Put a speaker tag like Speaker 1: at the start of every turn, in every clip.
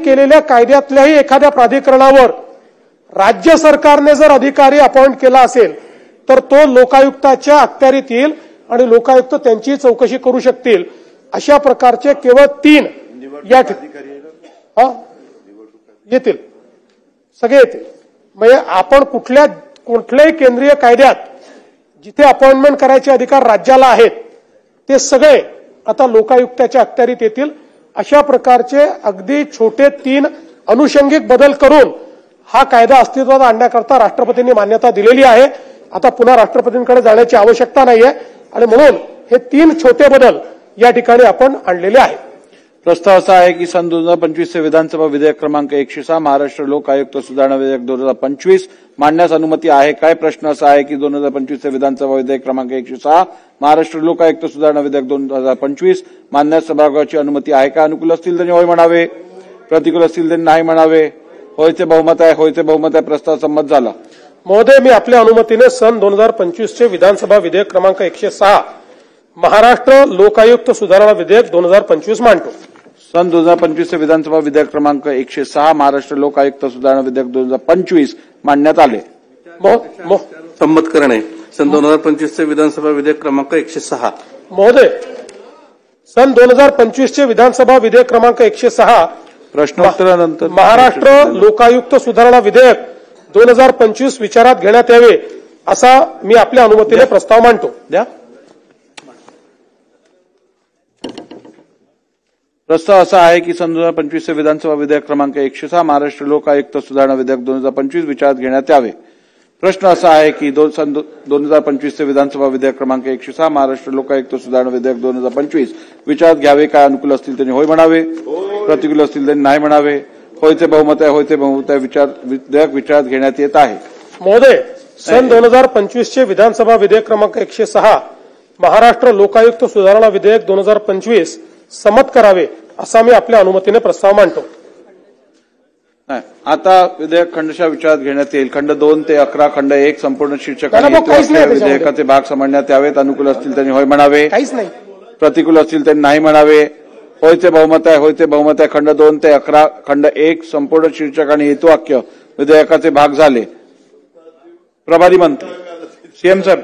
Speaker 1: केलेल्या कायद्यातल्याही एखाद्या प्राधिकरणावर राज्य सरकारने जर अधिकारी अपॉइंट केला असेल तर तो लोकायुक्ताच्या अखत्यारीत येईल आणि लोकायुक्त त्यांची चौकशी करू शकतील। अशा प्रकारचे केवळ 3 या येतील, सगळे येतील। म्हणजे आपण कुठल्याही केंद्रीय कायद्यात जिथे अपॉइंटमेंट करायचे अधिकार राज्याला आहेत ते सगळे आता लोकायुक्ताच्या अखत्यारीत येतील। अशा प्रकारचे अगदी छोटे 3 अनुषंगिक बदल करून हा कायदा अस्तित्वात आणण्याकरता राष्ट्रपतींनी मान्यता दिलेली आहे। आता पुन्हा राष्ट्रपतींकडे जाण्याची आवश्यकता नाहीये आणि म्हणून हे 3 छोटे बदल या ठिकाणी आपण आणलेले आहेत।
Speaker 2: प्रस्ताव असा आहे की सन 2025 चे विधानसभा विधेयक क्रमांक 106 महाराष्ट्र लोक आयुक्त सुधारणा विधेयक 2025 मांडण्यास अनुमती आहे काय? प्रश्न असा आहे की 2025 चे विधानसभा विधेयक क्रमांक 106 महाराष्ट्र लोक आयुक्त सुधारणा विधेयक 2025 मांडण्यास सभागृहाची अनुमती आहे का? अनुकूल असतील त्यांनी होय म्हणावे, प्रतिकूल असतील त्यांनी नाही म्हणावे। होयचे बहुमत आहे, होयचे बहुमत आहे। प्रस्ताव संमत झाला।
Speaker 1: महोदय, मी आपल्या अनुमतीने सन 2025 चे विधानसभा विधेयक क्रमांक 106 महाराष्ट्र लोकायुक्त सुधारणा विधेयक 2025 मांडतो।
Speaker 2: सन 2025 चे विधानसभा विधेयक क्रमांक 106 महाराष्ट्र लोक आयुक्त सुधारणा विधेयक 2025 मांडण्यात आले।
Speaker 3: संमत करणे। सन 2025 चे विधानसभा विधेयक क्रमांक 106
Speaker 1: महोदय, सन 2025 चे विधानसभा विधेयक क्रमांक 106
Speaker 2: प्रश्नोत्तरानंतर
Speaker 1: महाराष्ट्र लोकायुक्त सुधारणा विधेयक 2025 विचारात घेण्यात यावे असा मी आपल्या अनुमतीने प्रस्ताव मांडतो।
Speaker 2: द्या। प्रस्ताव असा आहे की सन 2025 चे विधानसभा विधेयक क्रमांक 106 महाराष्ट्र लोक आयुक्त सुधारणा विधेयक 2025 विचारात घेण्यात यावे। प्रश्न असा आहे की सन 2025 चे विधानसभा विधेयक क्रमांक 106 महाराष्ट्र लोक आयुक्त सुधारणा विधेयक 2025 विचारात घ्यावे काय? अनुकूल असतील त्यांनी होय म्हणावे, प्रतिकूल असतील त्यांनी नाही म्हणावे। होयचे बहुमत आहे, होयचे बहुमत आहे। विधेयक विचारात घेण्यात येत आहे।
Speaker 1: महोदय, सन 2025 चे विधानसभा विधेयक क्रमांक 106 महाराष्ट्र लोकायुक्त सुधारणा विधेयक 2025 संमत करावे असा मी आपल्या अनुमतीने प्रस्ताव मांडतो।
Speaker 2: आता विधेयक खंडशः विचारात घेण्यात येईल। खंड 2 ते 11 खंड 1 संपूर्ण शीर्षकाने विधेयकाचे भाग समजण्यात यावेत। अनुकूल असतील त्यांनी होय म्हणावे,
Speaker 1: काहीच नाही।
Speaker 2: प्रतिकूल असतील त्यांनी नाही म्हणावे। होयचे बहुमत आहे, होयचे बहुमत आहे। खंड 2 ते 11 खंड 1 संपूर्ण शीर्षकाने हेतुवाक्य विधेयकाचे भाग झाले। प्रभारी मंत्री सीएम साहेब,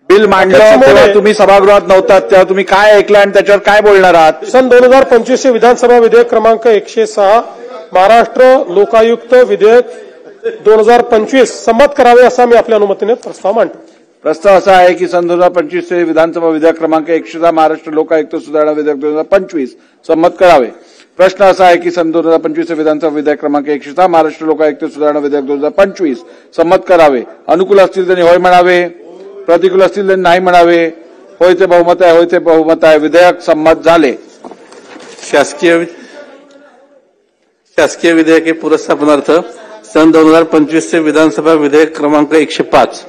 Speaker 2: बिल मांडलं तेव्हा तुम्ही सभागृहात नव्हतात, तेव्हा तुम्ही काय ऐकलं आणि त्याच्यावर काय बोलणार आहात?
Speaker 1: सन 2025 चे विधानसभा विधेयक क्रमांक 106 महाराष्ट्र लोकायुक्त विधेयक 2025 संमत करावे असा मी आपल्या अनुमतीने प्रस्ताव मांडतो।
Speaker 2: प्रस्ताव असा आहे की सन 2025 चे विधानसभा विधेयक क्रमांक 106 महाराष्ट्र लोक आयुक्त सुधारणा विधेयक 2025 संमत करावे। प्रश्न असा आहे की सन 2025 चे विधानसभा विधेयक क्रमांक 106 महाराष्ट्र लोक आयुक्त सुधारणा विधेयक 2025 संमत करावे। अनुकूल असतील त्यांनी होय म्हणावे, प्रतिकूल असतील त्यांनी नाही म्हणावे। होयचे बहुमत आहे, होयचे बहुमत आहे। विधेयक संमत झाले।
Speaker 3: शासकीय विधेयके पुरस्स्थापनार्थ सन 2025 चे विधानसभा विधेयक क्रमांक 105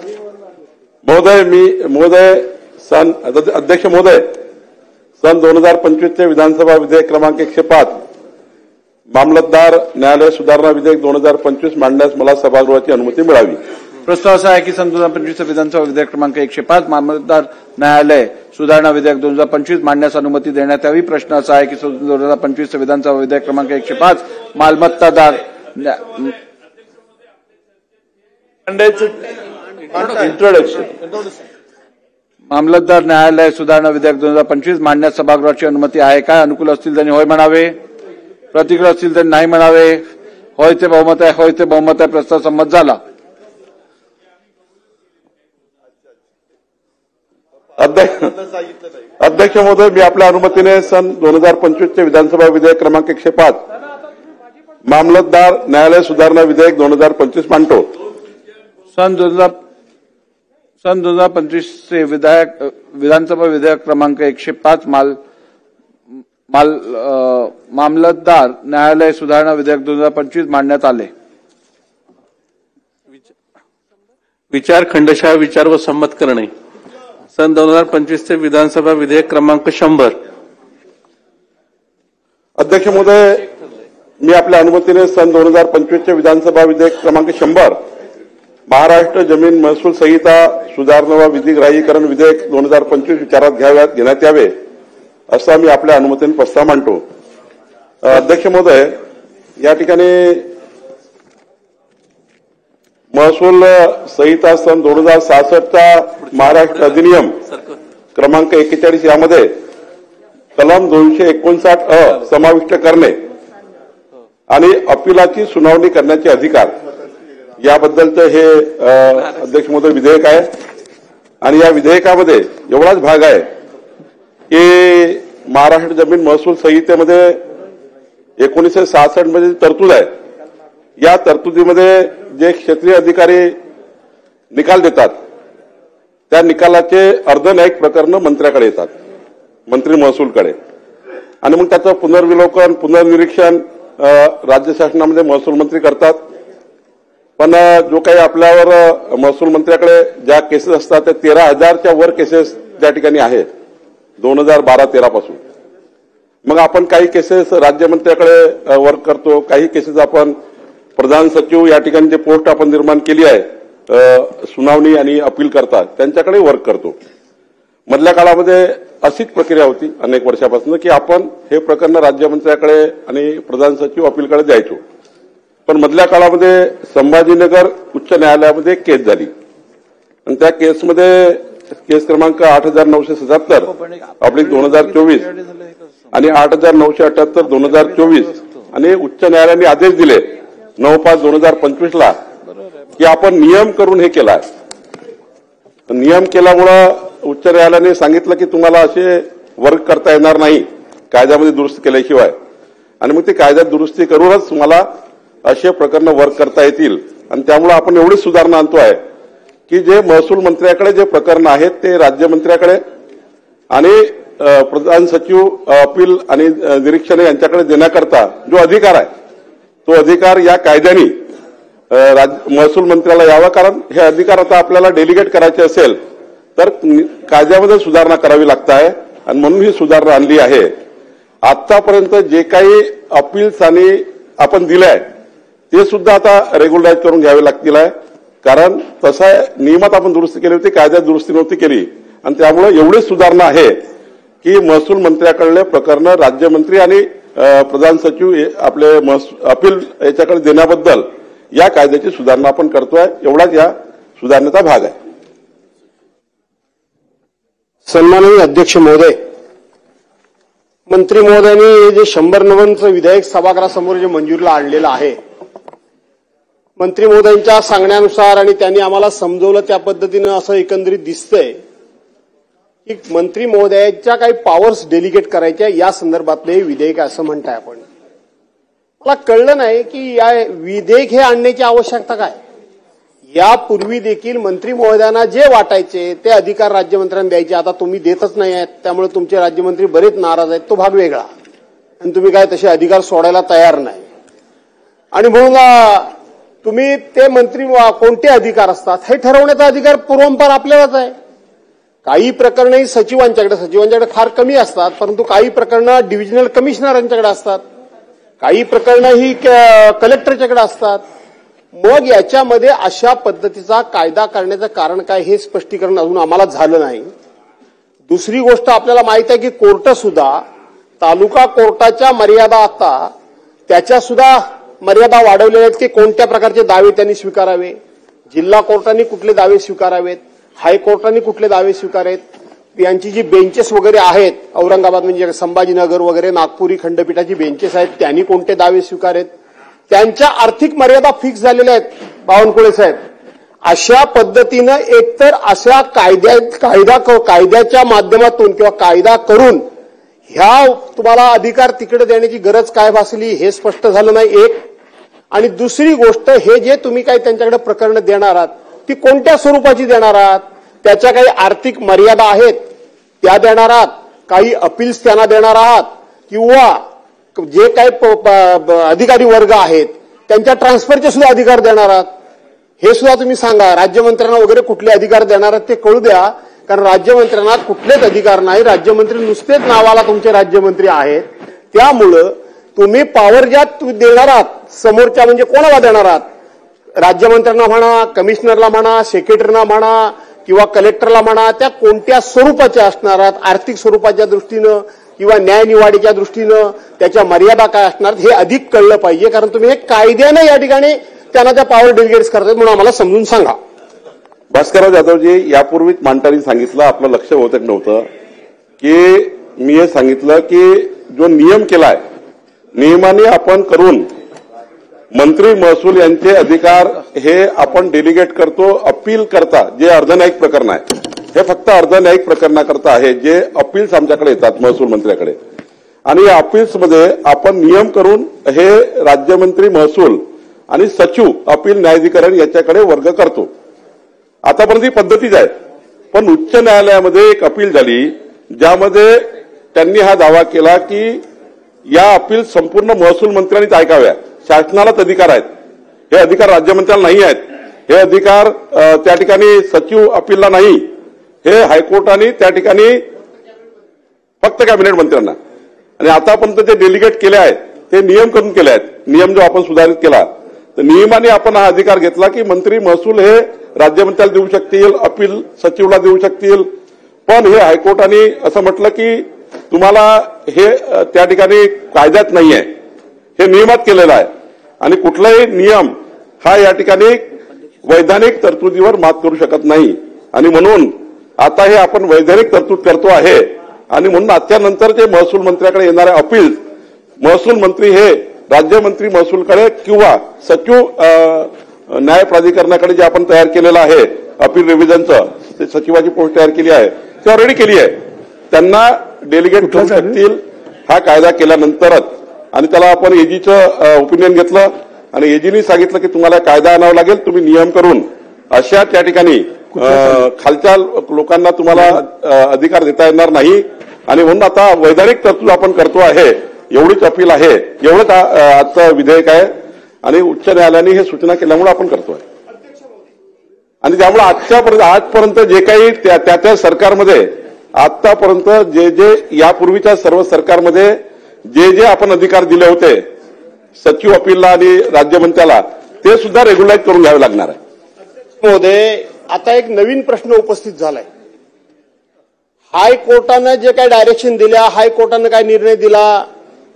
Speaker 4: अध्यक्ष महोदय, सन 2025 चे विधानसभा विधेयक क्रमांक 105 मामलतदार न्यायालय सुधारणा विधेयक 2025 मांडण्यास मला सभागृहाची अनुमती मिळावी।
Speaker 2: प्रस्ताव असा आहे की सन 2025 चे विधानसभा विधेयक क्रमांक 105 मामलतदार न्यायालय सुधारणा विधेयक 2025 मांडण्यास अनुमती देण्यात यावी। प्रश्न असा आहे की सन 2025 चे विधानसभा विधेयक क्रमांक 105 मालमत्तादार मामलतदार न्यायालय सुधारणा विधेयक 2025 मांडण्यास सभागृहाची अनुमती आहे काय? अनुकूल असतील त्यांनी होय म्हणावे, प्रतिकूल असतील त्यांनी नाही म्हणावे। होयचे बहुमत आहे, होयचे बहुमत आहे। प्रस्ताव संमत झाला।
Speaker 4: अध्यक्ष महोदय, मी आपल्या अनुमतीने सन 2025 चे विधानसभा विधेयक क्रमांक 105 मामलतदार न्यायालय सुधारणा विधेयक 2025 मांडतो।
Speaker 2: सन 2025 चे विधानसभा विधेयक क्रमांक 105 मामलतदार न्यायालय सुधारणा विधेयक 2025 मांडण्यात आले।
Speaker 3: विचार खंडशः विचार व संमत करणे। सन 2025 चे विधानसभा विधेयक क्रमांक 100
Speaker 4: अध्यक्ष महोदय, मी आपल्या अनुमतीने सन 2025 चे विधानसभा विधेयक क्रमांक 100 महाराष्ट्र जमीन महसूल संहिता सुधारणा व विधिग्राहीकरण विधेयक 2025 विचारात घेण्यात यावे असा मी आपल्या अनुमतीने प्रस्ताव मांडतो. अध्यक्ष महोदय, या ठिकाणी महसूल संहिता सन 2066चा महाराष्ट्र अधिनियम क्रमांक 41 यामध्ये कलम 259 समाविष्ट करणे आणि अपिलाची सुनावणी करण्याचे अधिकार याबद्दलचं हे अध्यक्ष महोदय विधेयक आहे. आणि या विधेयकामध्ये एवढाच भाग आहे की महाराष्ट्र जमीन महसूल संहितेमध्ये 1966 मध्ये तरतूद आहे. या तरतुदीमध्ये जे क्षेत्रीय अधिकारी निकाल देतात त्या निकालाचे अर्धन्यायिक प्रकरण मंत्र्याकडे येतात, मंत्री महसूलकडे, आणि मग त्याचं पुनर्विलोकन पुनर्निरीक्षण राज्य शासनामध्ये महसूल मंत्री करतात. पण जो काही आपल्यावर महसूल मंत्र्याकडे ज्या केसेस असतात त्या 13,000च्या वर केसेस त्या ठिकाणी आहेत 2012-13 पासून. मग आपण काही केसेस राज्यमंत्र्याकडे वर्क करतो, काही केसेस आपण प्रधान सचिव या ठिकाणी जे पोस्ट आपण निर्माण केली आहे सुनावणी आणि अपील करतात त्यांच्याकडे वर्क करतो. मधल्या काळामध्ये अशीच प्रक्रिया होती अनेक वर्षापासून की आपण हे प्रकरण राज्यमंत्र्याकडे आणि प्रधान सचिव अपीलकडे द्यायचो. पण मधल्या काळामध्ये संभाजीनगर उच्च न्यायालयामध्ये केस झाली आणि त्या केसमध्ये केस क्रमांक 8977/2024 आणि 8978/2024 आणि उच्च न्यायालयाने आदेश दिले 9/5/2025 ला की आपण नियम करून हे केला. नियम केल्यामुळं उच्च न्यायालयाने सांगितलं की तुम्हाला असे वर्क करता येणार नाही कायद्यामध्ये दुरुस्ती केल्याशिवाय, आणि मग ती कायद्यात दुरुस्ती करूनच तुम्हाला असे प्रकरण वर्क करता येतील. आणि त्यामुळे आपण एवढी सुधारणा आणतोय की जे महसूल मंत्र्याकडे जे प्रकरण आहेत ते राज्यमंत्र्याकडे आणि प्रधान सचिव अपील आणि निरीक्षण यांच्याकडे देण्याकरता जो अधिकार आहे तो अधिकार या कायद्याने महसूल मंत्र्याला यावा. कारण हे अधिकार आता आपल्याला डेलिगेट करायचे असेल तर कायद्यामध्ये सुधारणा करावी लागत आहे आणि म्हणून ही सुधारणा आणली आहे. आतापर्यंत जे काही अपील्स आणि आपण दिलंय ते सुद्धा आता रेग्युलराईज करून घ्यावे लागतील आहे. कारण तसा नियमात आपण दुरुस्ती केली होती, कायद्यात दुरुस्ती नव्हती केली, आणि त्यामुळे एवढी सुधारणा आहे की महसूल मंत्र्याकडले प्रकरण राज्यमंत्री आणि प्रधान सचिव आपले अपील याच्याकडे देण्याबद्दल या कायद्याची सुधारणा आपण करतोय. एवढाच या सुधारणेचा भाग आहे.
Speaker 5: सन्माननीय अध्यक्ष महोदय, मंत्री महोदयांनी हे जे 100 विधेयक सभागृहासमोर जे मंजुरीला आणलेलं आहे, मंत्री महोदयांच्या सांगण्यानुसार आणि त्यांनी आम्हाला समजवलं त्या पद्धतीनं असं एकंदरीत दिसतंय की मंत्री महोदयांच्या काही पॉवर्स डेलिगेट करायच्या या संदर्भातले विधेयक असं म्हणताय आपण. मला कळलं नाही की या विधेयक हे आणण्याची आवश्यकता काय. यापूर्वी देखील मंत्री महोदयांना जे वाटायचे ते अधिकार राज्यमंत्र्यांना द्यायचे. आता तुम्ही देतच नाही आहेत, त्यामुळे तुमचे राज्यमंत्री बरेच नाराज आहेत, तो भाग वेगळा, आणि तुम्ही काय तसे अधिकार सोडायला तयार नाही. आणि म्हणून तुम्ही ते मंत्री कोणते अधिकार असतात हे ठरवण्याचा अधिकार पूर्वंपार आपल्यालाच आहे. काही प्रकरणही सचिवांच्याकडे फार कमी असतात, परंतु काही प्रकरणं डिव्हिजनल कमिशनरांच्याकडे असतात, काही प्रकरणं ही कलेक्टरच्याकडे असतात. मग याच्यामध्ये अशा पद्धतीचा कायदा करण्याचं कारण काय हे स्पष्टीकरण अजून आम्हाला झालं नाही. दुसरी गोष्ट आपल्याला माहित आहे की कोर्ट सुद्धा तालुका कोर्टाच्या मर्यादा आता त्याच्या सुद्धा मर्यादा वाढवलेल्या आहेत की कोणत्या प्रकारचे दावे त्यांनी स्वीकारावे, जिल्हा कोर्टांनी कुठले दावे स्वीकारावेत, हायकोर्टांनी कुठले दावे स्वीकारावेत, यांची जी बेंचेस वगैरे आहेत औरंगाबाद म्हणजे संभाजीनगर वगैरे नागपुरी खंडपीठाची बेंचेस आहेत त्यांनी कोणते दावे स्वीकारेत, त्यांच्या आर्थिक मर्यादा फिक्स झालेल्या आहेत. बावनकुळे साहेब, अशा पद्धतीनं एकतर अशा कायद्याच्या माध्यमातून किंवा कायदा करून ह्या तुम्हाला अधिकार तिकडे देण्याची गरज काय भासली हे स्पष्ट झालं नाही एक. आणि दुसरी गोष्ट, हे जे तुम्ही काही त्यांच्याकडे प्रकरणं देणार आहात ती कोणत्या स्वरूपाची देणार आहात, त्याच्या काही आर्थिक मर्यादा आहेत त्या देणार आहात, काही अपील्स त्यांना देणार आहात, किंवा जे काही अधिकारी वर्ग आहेत त्यांच्या ट्रान्सफरचे सुद्धा अधिकार देणार आहात हे सुद्धा तुम्ही सांगा. राज्यमंत्र्यांना वगैरे कुठले अधिकार देणार आहेत ते कळू द्या, कारण राज्यमंत्र्यांना कुठलेच अधिकार नाही. राज्यमंत्री नुसतेच नावाला तुमचे राज्यमंत्री आहेत. त्यामुळं तुम्ही पॉवर ज्या देणार आहात समोरच्या म्हणजे कोणाला देणार आहात, राज्यमंत्र्यांना म्हणा, कमिशनरला म्हणा, सेक्रेटरीना म्हणा किंवा कलेक्टरला म्हणा, त्या कोणत्या स्वरूपाच्या असणार आहात, आर्थिक स्वरूपाच्या दृष्टीनं किंवा न्यायनिवाडीच्या दृष्टीनं त्याच्या मर्यादा काय असणार हे अधिक कळलं पाहिजे, कारण तुम्ही हे कायद्याने या ठिकाणी त्यांना त्या पॉवर डेलिगेट्स करतात म्हणून आम्हाला समजून सांगा.
Speaker 4: भास्करराव जाधवजी, यापूर्वीच मांडताना सांगितलं, आपलं लक्ष बहुतेक नव्हतं की मी हे सांगितलं की जो नियम केलाय नियमाने आपण करून मंत्री महसूल यांचे अधिकार हे आपण डेलिगेट करतो अपील करता, जे अर्धन्यायिक प्रकरण आहे हे फक्त अर्धन्यायिक प्रकरणाकरता आहे, जे अपील्स आमच्याकडे येतात महसूल मंत्र्याकडे, आणि या अपील्समध्ये आपण नियम करून हे राज्यमंत्री महसूल आणि सचिव अपील न्यायाधिकरण याच्याकडे वर्ग करतो. आतापर्यंत ही पद्धतीच आहे. पण उच्च न्यायालयामध्ये एक अपील झाली ज्यामध्ये त्यांनी हा दावा केला की या अपील संपूर्ण महसूल मंत्र्यांनीच ऐकाव्या, शासनालाच अधिकार आहेत, हे अधिकार राज्यमंत्र्याला नाही आहेत, हे अधिकार त्या ठिकाणी सचिव अपीलला नाही, हे हायकोर्टाने त्या ठिकाणी फक्त कॅबिनेट मंत्र्यांना, आणि आतापर्यंत जे डेलिगेट केले आहेत ते नियम करून केले आहेत. नियम जो आपण सुधारित केला तर नियमाने आपण हा अधिकार घेतला की मंत्री महसूल हे राज्यमंत्र्याला देऊ शकतील, अपील सचिवला देऊ शकतील, पण हे हायकोर्टाने असं म्हटलं की तुम्हाला हे त्या ठिकाणी कायद्यात नाहीये, हे नियमात केलेलं आहे, आणि कुठलाही नियम हा या ठिकाणी वैधानिक तरतुदीवर मात करू शकत नाही, आणि म्हणून आता हे आपण वैधानिक तरतूद करतो आहे, आणि म्हणून आजच्या नंतर जे महसूल मंत्र्याकडे येणारे अपील महसूल मंत्री हे राज्यमंत्री महसूलकडे किंवा सचिव न्याय प्राधिकरणाकडे जे आपण तयार केलेलं आहे अपील रिव्हिजनचं, ते सचिवाची पोस्ट तयार केली आहे, ती ऑलरेडी केली आहे, त्यांना डेलिगेट करू शकतील हा कायदा केल्यानंतरच. आणि त्याला आपण एजीचं ओपिनियन घेतलं आणि एजीने सांगितलं की तुम्हाला कायदा आणावा लागेल, तुम्ही नियम करून अशा त्या ठिकाणी खालच्या लोकांना तुम्हाला अधिकार देता येणार नाही, आणि म्हणून आता वैधानिक तरतूद आपण करतो आहे, एवढीच अपील आहे, एवढंच आजचं विधेयक आहे, आणि उच्च न्यायालयाने हे सूचना केल्यामुळे आपण करतोय. आणि त्यामुळे आजपर्यंत जे काही त्या सरकारमध्ये आतापर्यंत जे यापूर्वीच्या सर्व सरकारमध्ये जे आपण अधिकार दिले होते सचिव अपीलला आणि राज्यमंत्र्याला, ते सुद्धा रेग्युलाइज करून घ्यावे लागणार आहे.
Speaker 5: महोदय, आता एक नवीन प्रश्न उपस्थित झालाय. हायकोर्टानं जे काय डायरेक्शन दिल्या, हायकोर्टानं काय निर्णय दिला,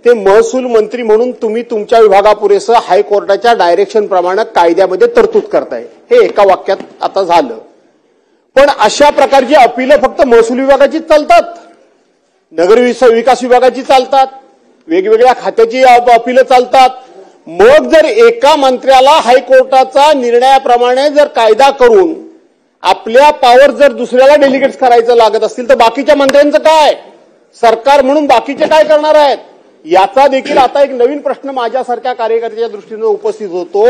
Speaker 5: ते महसूल मंत्री म्हणून तुम्ही तुमच्या विभागापुरेसं हायकोर्टाच्या डायरेक्शन प्रमाणे कायद्यामध्ये तरतूद करताय, हे एका वाक्यात आता झालं. पण अशा प्रकारची अपीलं फक्त महसूल विभागाची चालतात, नगर विकास विभागाची चालतात, वेगवेगळ्या खात्याची अपीलं चालतात. मग जर एका मंत्र्याला हायकोर्टाचा निर्णयाप्रमाणे जर कायदा करून आपल्या पॉवर जर दुसऱ्याला डेलिगेट्स करायचं लागत असतील तर बाकीच्या मंत्र्यांचं काय, सरकार म्हणून बाकीचे काय करणार आहेत, याचा देखील आता एक नवीन प्रश्न माझ्यासारख्या कार्यकर्त्याच्या दृष्टीनं उपस्थित होतो.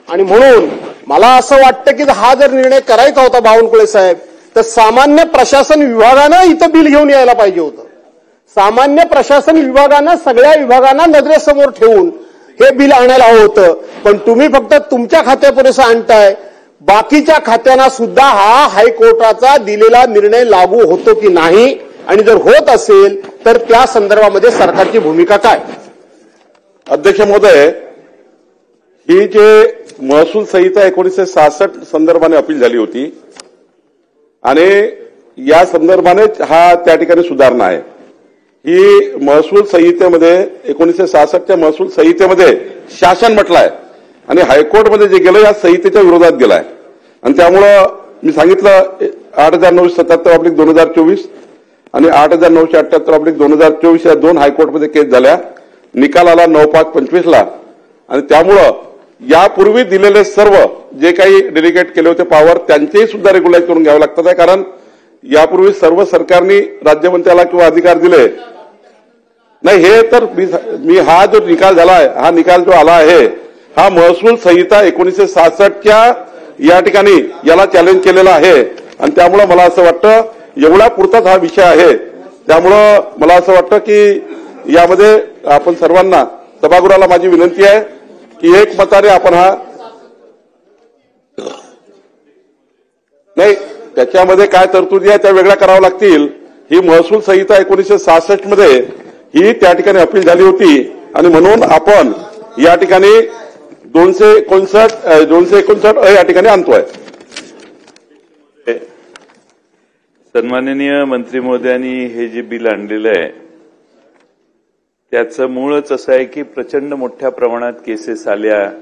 Speaker 5: आणि म्हणून मला असं वाटतं की हा जर निर्णय करायचा होता बावनकुळे साहेब, तर सामान्य प्रशासन विभागानं इथं बिल घेऊन यायला पाहिजे होतं. सामान्य प्रशासन विभागानं सगळ्या विभागांना नजरेसमोर ठेवून हे बिल आणायला हवं होतं. पण तुम्ही फक्त तुमच्या खात्यापुरेसं आणताय, बाकीच्या खात्यांना सुद्धा हा हायकोर्टाचा दिलेला निर्णय लागू होतो की नाही, आणि जर होत असेल तर त्या संदर्भामध्ये सरकारची भूमिका काय.
Speaker 4: अध्यक्ष महोदय, ही जे महसूल संहिता 1966 संदर्भाने अपील झाली होती, आणि या संदर्भाने हा त्या ठिकाणी सुधारणा आहे. ही महसूल संहितेमध्ये 1966च्या महसूल संहितेमध्ये शासन म्हटलंय, आणि हायकोर्टमध्ये जे गेलं या संहितेच्या विरोधात गेलाय, आणि त्यामुळं मी सांगितलं 8977/2024 आणि 8978/2024 या दोन हायकोर्टमध्ये केस झाल्या, निकाल आला 9/5/25ला, आणि त्यामुळं यापूर्वी दिलेले सर्व जे काही डेलिगेट केले होते पॉवर त्यांचेही सुद्धा रेग्युलाइज करून घ्यावे लागतात आहे, कारण यापूर्वी सर्व सरकारनी राज्यमंत्र्याला किंवा अधिकार दिले नाही. हे तर मी हा जो निकाल झाला आहे, हा निकाल जो आला आहे हा महसूल संहिता 1966च्या या ठिकाणी याला चॅलेंज केलेला आहे, आणि त्यामुळं मला असं वाटतं एवढा पुरताच हा विषय आहे. त्यामुळं मला असं वाटतं की यामध्ये आपण सर्वांना, सभागृहाला माझी विनंती आहे की एकमताने आपण हा नाही, त्याच्यामध्ये काय तरतुदी आहे त्या वेगळ्या कराव्या लागतील. ही महसूल संहिता 1966 मध्ये ही त्या ठिकाणी अपील झाली होती, आणि म्हणून आपण या ठिकाणी 259 या ठिकाणी आणतोय.
Speaker 6: सन्माननीय मंत्री महोदयांनी हे जे बिल आणलेलं आहे त्याचं मूळच असं आहे की प्रचंड मोठ्या प्रमाणात केसेस आल्या